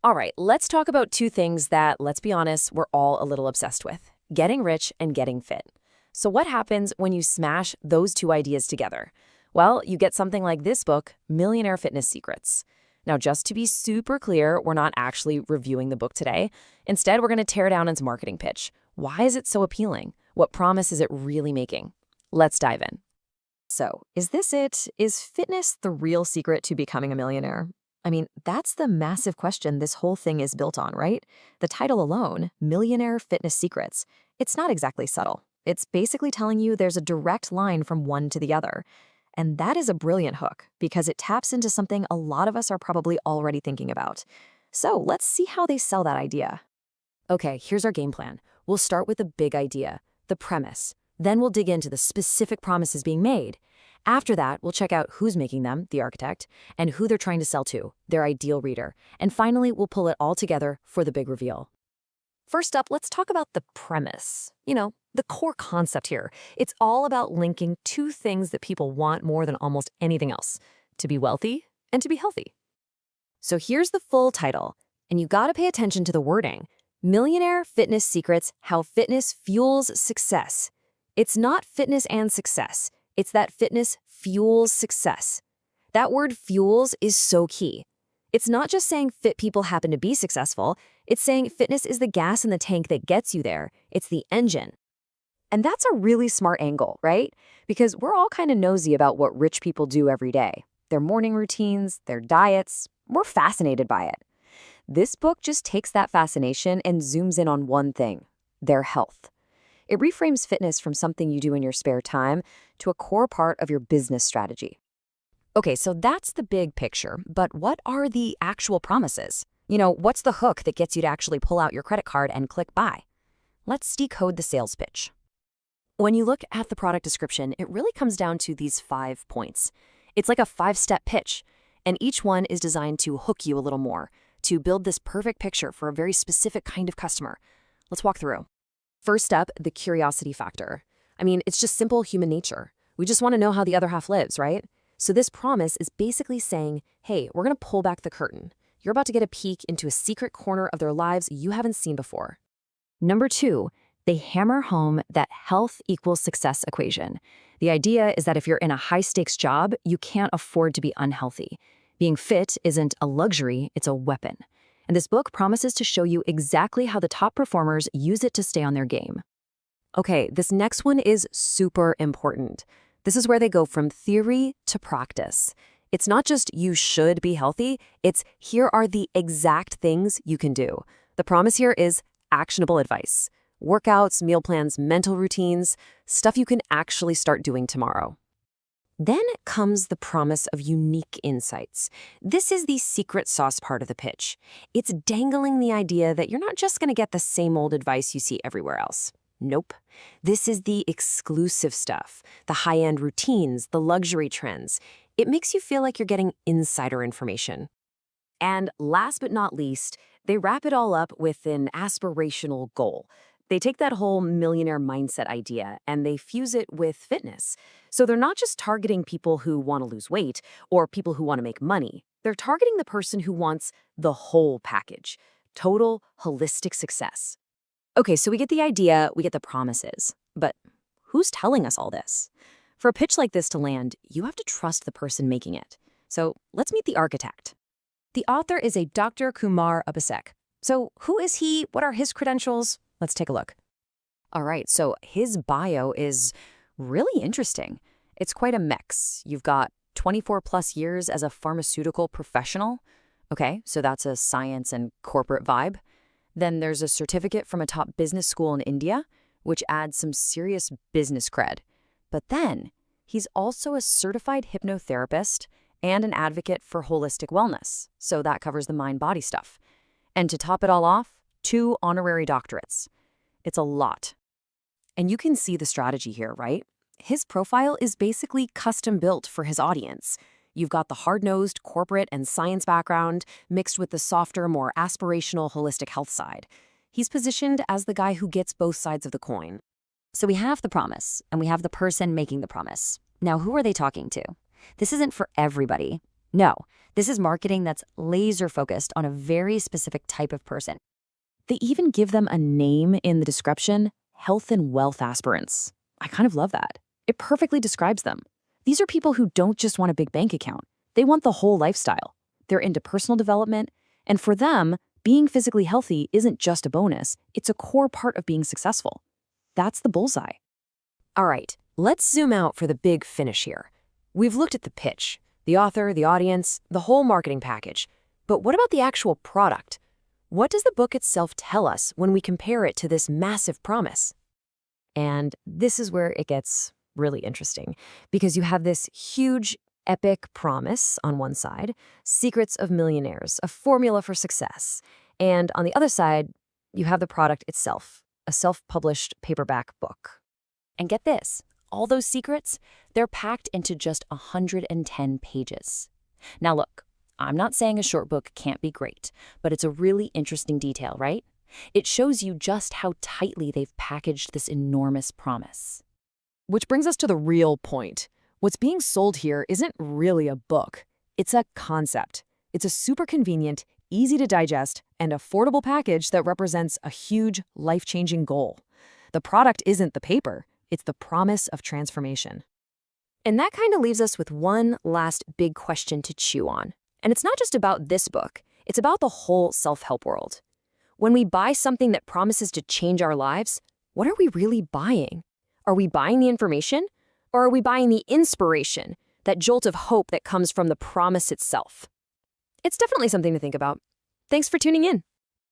All right, let's talk about two things that, let's be honest, we're all a little obsessed with: getting rich and getting fit. So, what happens when you smash those two ideas together? Well, you get something like this book, Millionaire Fitness Secrets. Now, just to be super clear, we're not actually reviewing the book today. Instead, we're going to tear down its marketing pitch. Why is it so appealing? What promise is it really making? Let's dive in. So, is this it? Is fitness the real secret to becoming a millionaire? I mean, that's the massive question this whole thing is built on, right? The title alone, Millionaire Fitness Secrets, it's not exactly subtle. It's basically telling you there's a direct line from one to the other. And that is a brilliant hook because it taps into something a lot of us are probably already thinking about. So let's see how they sell that idea. Okay, here's our game plan. We'll start with the big idea, the premise. Then we'll dig into the specific promises being made. After that, we'll check out who's making them, the architect, and who they're trying to sell to, their ideal reader. And finally, we'll pull it all together for the big reveal. First up, let's talk about the premise. The core concept here. It's all about linking two things that people want more than almost anything else: to be wealthy and to be healthy. So here's the full title, and you gotta pay attention to the wording. Millionaire Fitness Secrets: How Fitness Fuels Success. It's not fitness and success. It's that fitness fuels success. That word fuels is so key. It's not just saying fit people happen to be successful. It's saying fitness is the gas in the tank that gets you there. It's the engine. And that's a really smart angle, right? Because we're all kind of nosy about what rich people do every day. Their morning routines, their diets. We're fascinated by it. This book just takes that fascination and zooms in on one thing: their health. It reframes fitness from something you do in your spare time to a core part of your business strategy. Okay, so that's the big picture, but what are the actual promises? What's the hook that gets you to actually pull out your credit card and click buy? Let's decode the sales pitch. When you look at the product description, it really comes down to these 5 points. It's like a 5-step pitch, and each one is designed to hook you a little more, to build this perfect picture for a very specific kind of customer. Let's walk through. First up, the curiosity factor. I mean, it's just simple human nature. We just want to know how the other half lives, right? So this promise is basically saying, hey, we're going to pull back the curtain. You're about to get a peek into a secret corner of their lives you haven't seen before. Number 2, they hammer home that health equals success equation. The idea is that if you're in a high-stakes job, you can't afford to be unhealthy. Being fit isn't a luxury, it's a weapon. And this book promises to show you exactly how the top performers use it to stay on their game. Okay, this next one is super important. This is where they go from theory to practice. It's not just you should be healthy, it's here are the exact things you can do. The promise here is actionable advice. Workouts, meal plans, mental routines, stuff you can actually start doing tomorrow. Then comes the promise of unique insights. This is the secret sauce part of the pitch. It's dangling the idea that you're not just going to get the same old advice you see everywhere else. Nope. This is the exclusive stuff, the high-end routines, the luxury trends. It makes you feel like you're getting insider information. And last but not least, they wrap it all up with an aspirational goal. They take that whole millionaire mindset idea and they fuse it with fitness. So they're not just targeting people who want to lose weight or people who want to make money. They're targeting the person who wants the whole package, total holistic success. Okay, so we get the idea, we get the promises, but who's telling us all this? For a pitch like this to land, you have to trust the person making it. So let's meet the architect. The author is a Dr. Kumar Abhishek. So who is he? What are his credentials? Let's take a look. All right, so his bio is really interesting. It's quite a mix. You've got 24 plus years as a pharmaceutical professional. Okay, so that's a science and corporate vibe. Then there's a certificate from a top business school in India, which adds some serious business cred. But then he's also a certified hypnotherapist and an advocate for holistic wellness. So that covers the mind-body stuff. And to top it all off, 2 honorary doctorates. It's a lot. And you can see the strategy here, right? His profile is basically custom built for his audience. You've got the hard-nosed corporate and science background mixed with the softer, more aspirational holistic health side. He's positioned as the guy who gets both sides of the coin. So we have the promise, and we have the person making the promise. Now, who are they talking to? This isn't for everybody. No, this is marketing that's laser focused on a very specific type of person. They even give them a name in the description, health and wealth aspirants. I kind of love that. It perfectly describes them. These are people who don't just want a big bank account. They want the whole lifestyle. They're into personal development, and for them, being physically healthy isn't just a bonus, it's a core part of being successful. That's the bullseye. All right, let's zoom out for the big finish here. We've looked at the pitch, the author, the audience, the whole marketing package. But what about the actual product? What does the book itself tell us when we compare it to this massive promise? And this is where it gets really interesting, because you have this huge, epic promise on one side, Secrets of Millionaires, a formula for success. And on the other side, you have the product itself, a self-published paperback book. And get this, all those secrets, they're packed into just 110 pages. Now look, I'm not saying a short book can't be great, but it's a really interesting detail, right? It shows you just how tightly they've packaged this enormous promise. Which brings us to the real point. What's being sold here isn't really a book. It's a concept. It's a super convenient, easy to digest, and affordable package that represents a huge, life-changing goal. The product isn't the paper. It's the promise of transformation. And that kind of leaves us with one last big question to chew on. And it's not just about this book. It's about the whole self-help world. When we buy something that promises to change our lives, what are we really buying? Are we buying the information? Or are we buying the inspiration, that jolt of hope that comes from the promise itself? It's definitely something to think about. Thanks for tuning in.